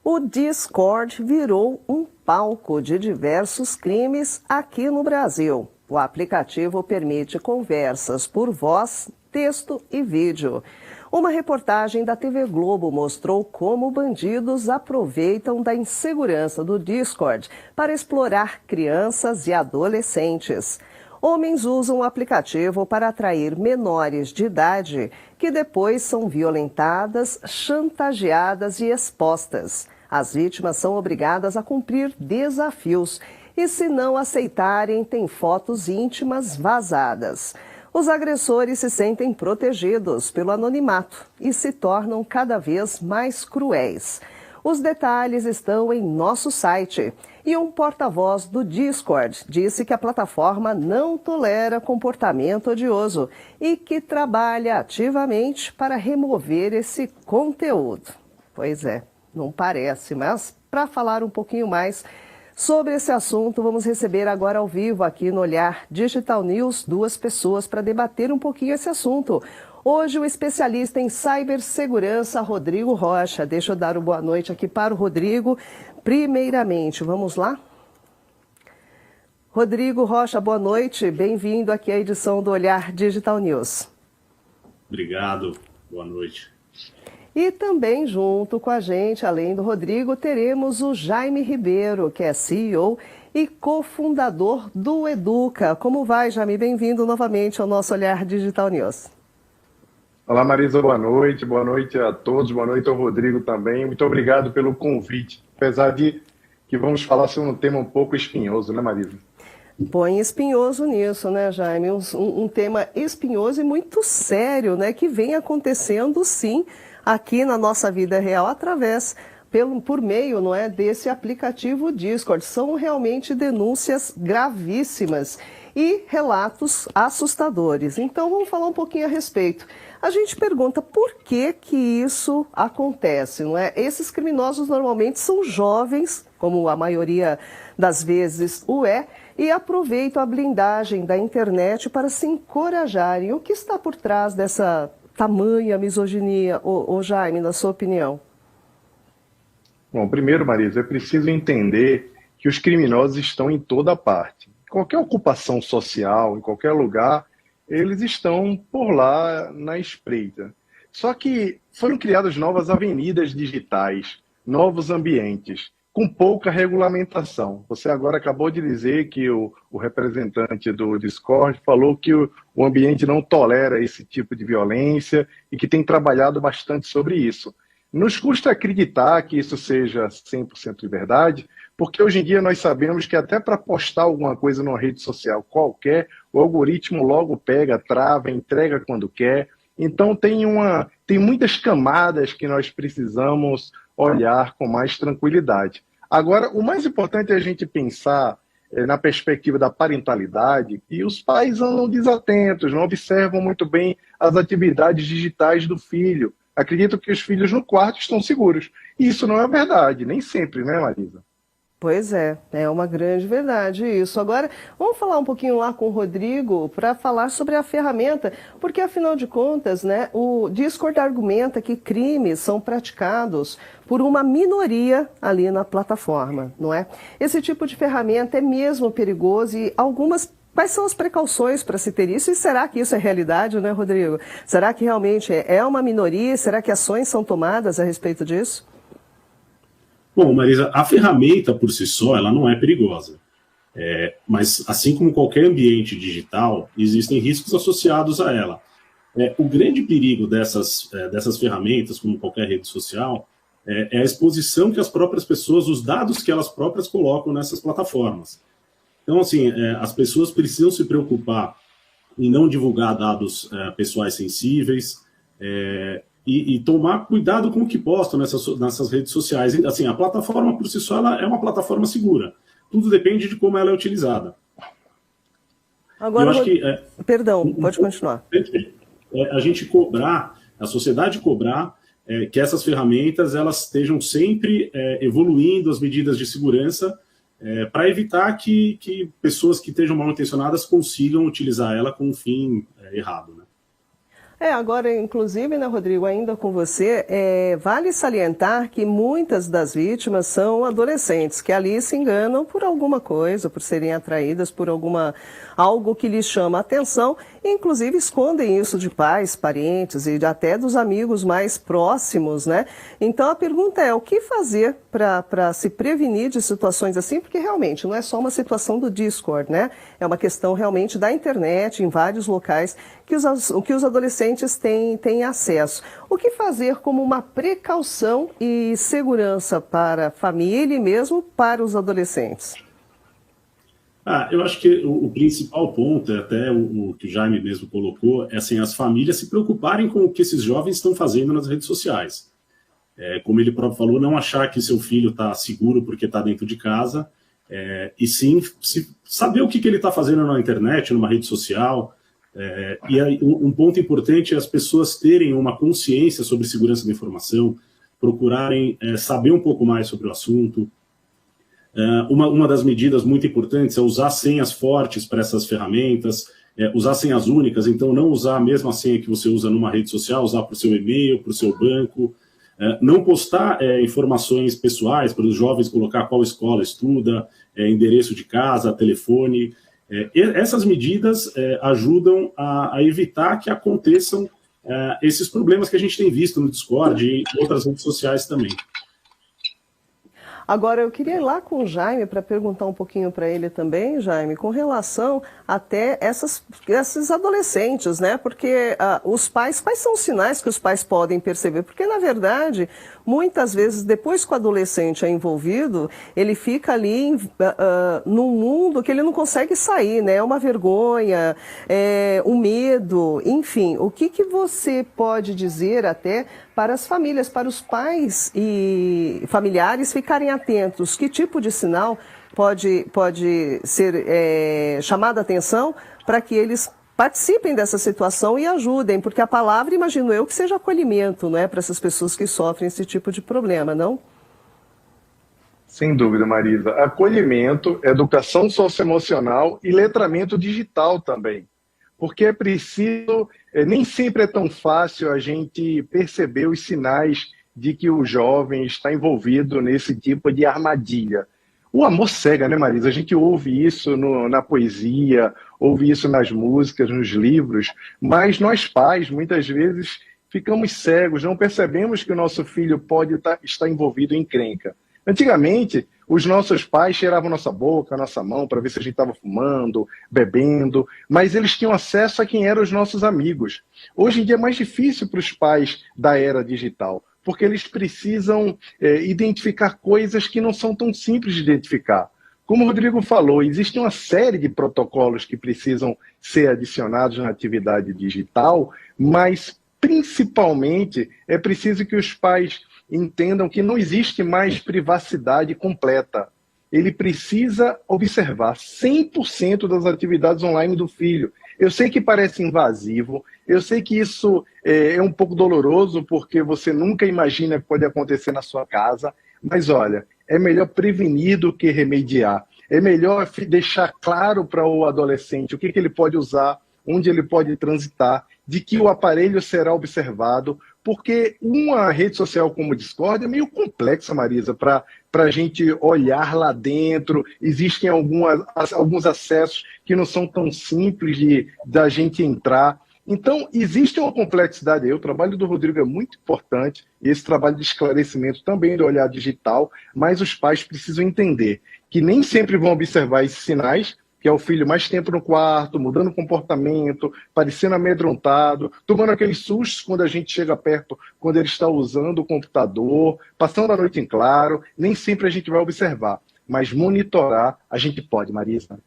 O Discord virou um palco de diversos crimes aqui no Brasil. O aplicativo permite conversas por voz, texto e vídeo. Uma reportagem da TV Globo mostrou como bandidos aproveitam da insegurança do Discord para explorar crianças e adolescentes. Homens usam o aplicativo para atrair menores de idade que depois são violentadas, chantageadas e expostas. As vítimas são obrigadas a cumprir desafios e, se não aceitarem, têm fotos íntimas vazadas. Os agressores se sentem protegidos pelo anonimato e se tornam cada vez mais cruéis. Os detalhes estão em nosso site. E um porta-voz do Discord disse que a plataforma não tolera comportamento odioso e que trabalha ativamente para remover esse conteúdo. Pois é, não parece, mas para falar um pouquinho mais sobre esse assunto, vamos receber agora ao vivo aqui no Olhar Digital News duas pessoas para debater um pouquinho esse assunto. Hoje, o especialista em cibersegurança, Rodrigo Rocha. Deixa eu dar uma boa noite aqui para o Rodrigo. Primeiramente, vamos lá? Rodrigo Rocha, boa noite. Bem-vindo aqui à edição do Olhar Digital News. Obrigado. Boa noite. E também junto com a gente, além do Rodrigo, teremos o Jaime Ribeiro, que é CEO e cofundador do Educa. Como vai, Jaime? Bem-vindo novamente ao nosso Olhar Digital News. Olá, Marisa, boa noite a todos, boa noite ao Rodrigo também. Muito obrigado pelo convite, apesar de que vamos falar sobre um tema um pouco espinhoso, né, Marisa? Põe espinhoso nisso, né, Jaime? Um tema espinhoso e muito sério, né, que vem acontecendo, sim, aqui na nossa vida real, por meio, não é, desse aplicativo Discord. São realmente denúncias gravíssimas e relatos assustadores. Então, vamos falar um pouquinho a respeito. A gente pergunta por que isso acontece, não é? Esses criminosos normalmente são jovens, como a maioria das vezes o é, e aproveitam a blindagem da internet para se encorajarem. O que está por trás dessa tamanha misoginia, ô Jaime, na sua opinião? Bom, primeiro, Marisa, é preciso entender que os criminosos estão em toda parte. Qualquer ocupação social, em qualquer lugar, eles estão por lá na espreita. Só que foram criadas novas avenidas digitais, novos ambientes, com pouca regulamentação. Você agora acabou de dizer que o representante do Discord falou que o ambiente não tolera esse tipo de violência e que tem trabalhado bastante sobre isso. Nos custa acreditar que isso seja 100% de verdade, porque hoje em dia nós sabemos que até para postar alguma coisa numa rede social qualquer, o algoritmo logo pega, trava, entrega quando quer. Então tem muitas camadas que nós precisamos olhar com mais tranquilidade. Agora, o mais importante é a gente pensar na perspectiva da parentalidade, e os pais andam desatentos, não observam muito bem as atividades digitais do filho. Acreditam que os filhos no quarto estão seguros. E isso não é verdade, nem sempre, né, Marisa? Pois é uma grande verdade isso. Agora, vamos falar um pouquinho lá com o Rodrigo para falar sobre a ferramenta, porque afinal de contas, né, o Discord argumenta que crimes são praticados por uma minoria ali na plataforma, não é? Esse tipo de ferramenta é mesmo perigoso e quais são as precauções para se ter isso? E será que isso é realidade, né, Rodrigo? Será que realmente é uma minoria? Será que ações são tomadas a respeito disso? Bom, Marisa, a ferramenta por si só, ela não é perigosa. Mas, assim como qualquer ambiente digital, existem riscos associados a ela. O grande perigo dessas ferramentas, como qualquer rede social, é a exposição que as próprias pessoas, os dados que elas próprias colocam nessas plataformas. Então, assim, as pessoas precisam se preocupar em não divulgar dados pessoais sensíveis, e tomar cuidado com o que postam nessas redes sociais. Assim, a plataforma por si só ela é uma plataforma segura. Tudo depende de como ela é utilizada. Agora, perdão, pode continuar. A gente a sociedade cobrar que essas ferramentas elas estejam sempre evoluindo as medidas de segurança para evitar que pessoas que estejam mal intencionadas consigam utilizar ela com um fim errado, né? Agora, inclusive, né, Rodrigo, ainda com você, vale salientar que muitas das vítimas são adolescentes, que ali se enganam por alguma coisa, por serem atraídas por algo que lhes chama a atenção, e inclusive escondem isso de pais, parentes e até dos amigos mais próximos, né? Então a pergunta é, o que fazer para se prevenir de situações assim? Porque realmente não é só uma situação do Discord, né? É uma questão realmente da internet, em vários locais, que os adolescentes têm acesso. O que fazer como uma precaução e segurança para a família e mesmo para os adolescentes? Eu acho que o principal ponto, até o que o Jaime mesmo colocou, é assim, as famílias se preocuparem com o que esses jovens estão fazendo nas redes sociais. Como ele próprio falou, não achar que seu filho está seguro porque está dentro de casa, e sim saber o que ele está fazendo na internet, numa rede social. E aí, um ponto importante é as pessoas terem uma consciência sobre segurança da informação, procurarem saber um pouco mais sobre o assunto. Uma das medidas muito importantes é usar senhas fortes para essas ferramentas, usar senhas únicas, então não usar a mesma senha que você usa numa rede social, usar para o seu e-mail, para o seu banco, não postar informações pessoais para os jovens, colocar qual escola estuda, endereço de casa, telefone. Essas medidas ajudam a evitar que aconteçam esses problemas que a gente tem visto no Discord e outras redes sociais também. Agora, eu queria ir lá com o Jaime para perguntar um pouquinho para ele também, Jaime, com relação até esses adolescentes, né? Porque os pais, quais são os sinais que os pais podem perceber? Porque, na verdade, muitas vezes, depois que o adolescente é envolvido, ele fica ali num mundo que ele não consegue sair, né? É uma vergonha, um medo, enfim. O que você pode dizer até para as famílias, para os pais e familiares ficarem atentos? Que tipo de sinal pode ser chamado a atenção para que eles participem dessa situação e ajudem? Porque a palavra, imagino eu, que seja acolhimento, não é, para essas pessoas que sofrem esse tipo de problema, não? Sem dúvida, Marisa. Acolhimento, educação socioemocional e letramento digital também. Porque é preciso, nem sempre é tão fácil a gente perceber os sinais de que o jovem está envolvido nesse tipo de armadilha. O amor cega, né, Marisa? A gente ouve isso na poesia, ouve isso nas músicas, nos livros, mas nós pais, muitas vezes, ficamos cegos, não percebemos que o nosso filho pode estar envolvido em encrenca. Antigamente, os nossos pais cheiravam nossa boca, nossa mão, para ver se a gente estava fumando, bebendo, mas eles tinham acesso a quem eram os nossos amigos. Hoje em dia é mais difícil para os pais da era digital, porque eles precisam identificar coisas que não são tão simples de identificar. Como o Rodrigo falou, existe uma série de protocolos que precisam ser adicionados na atividade digital, mas principalmente é preciso que os pais entendam que não existe mais privacidade completa. Ele precisa observar 100% das atividades online do filho. Eu sei que parece invasivo, eu sei que isso é um pouco doloroso, porque você nunca imagina que pode acontecer na sua casa, mas olha, é melhor prevenir do que remediar. É melhor deixar claro para o adolescente o que ele pode usar, onde ele pode transitar, de que o aparelho será observado, porque uma rede social como o Discord é meio complexa, Marisa, para a gente olhar lá dentro. Existem alguns acessos que não são tão simples da gente entrar. Então, existe uma complexidade aí. O trabalho do Rodrigo é muito importante, e esse trabalho de esclarecimento também do olhar digital, mas os pais precisam entender que nem sempre vão observar esses sinais, que é o filho mais tempo no quarto, mudando comportamento, parecendo amedrontado, tomando aqueles sustos quando a gente chega perto, quando ele está usando o computador, passando a noite em claro. Nem sempre a gente vai observar, mas monitorar a gente pode, Marisa.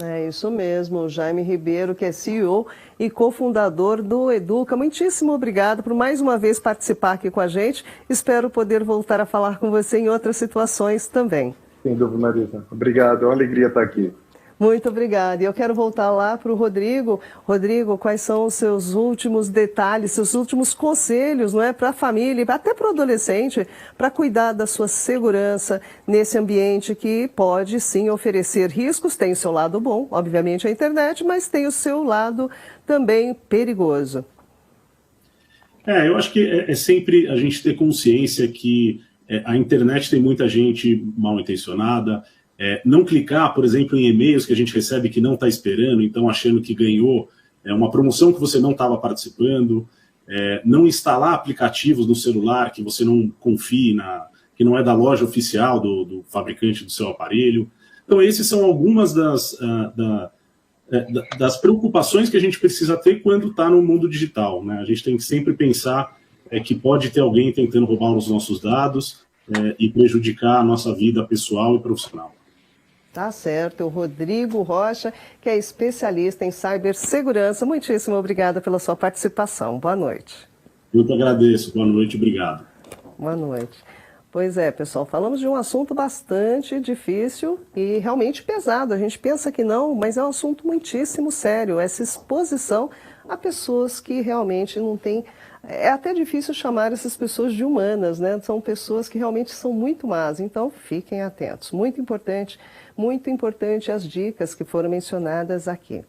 É isso mesmo, Jaime Ribeiro, que é CEO e cofundador do Educa. Muitíssimo obrigado por mais uma vez participar aqui com a gente. Espero poder voltar a falar com você em outras situações também. Sem dúvida, Marisa. Obrigado, é uma alegria estar aqui. Muito obrigada. E eu quero voltar lá para o Rodrigo. Rodrigo, quais são os seus últimos detalhes, seus últimos conselhos, não é, para a família, até para o adolescente, para cuidar da sua segurança nesse ambiente que pode sim oferecer riscos? Tem o seu lado bom, obviamente a internet, mas tem o seu lado também perigoso. Eu acho que é sempre a gente ter consciência que a internet tem muita gente mal intencionada. Não clicar, por exemplo, em e-mails que a gente recebe que não está esperando, então achando que ganhou uma promoção que você não estava participando. Não instalar aplicativos no celular que você não confie, que não é da loja oficial do fabricante do seu aparelho. Então, esses são algumas das preocupações que a gente precisa ter quando está no mundo digital, né? A gente tem que sempre pensar que pode ter alguém tentando roubar os nossos dados e prejudicar a nossa vida pessoal e profissional. Tá certo. O Rodrigo Rocha, que é especialista em cibersegurança. Muitíssimo obrigada pela sua participação. Boa noite. Eu que agradeço. Boa noite, obrigado. Boa noite. Pois é, pessoal, falamos de um assunto bastante difícil e realmente pesado. A gente pensa que não, mas é um assunto muitíssimo sério. Essa exposição a pessoas que realmente não têm... É até difícil chamar essas pessoas de humanas, né? São pessoas que realmente são muito más. Então, fiquem atentos. Muito importante as dicas que foram mencionadas aqui.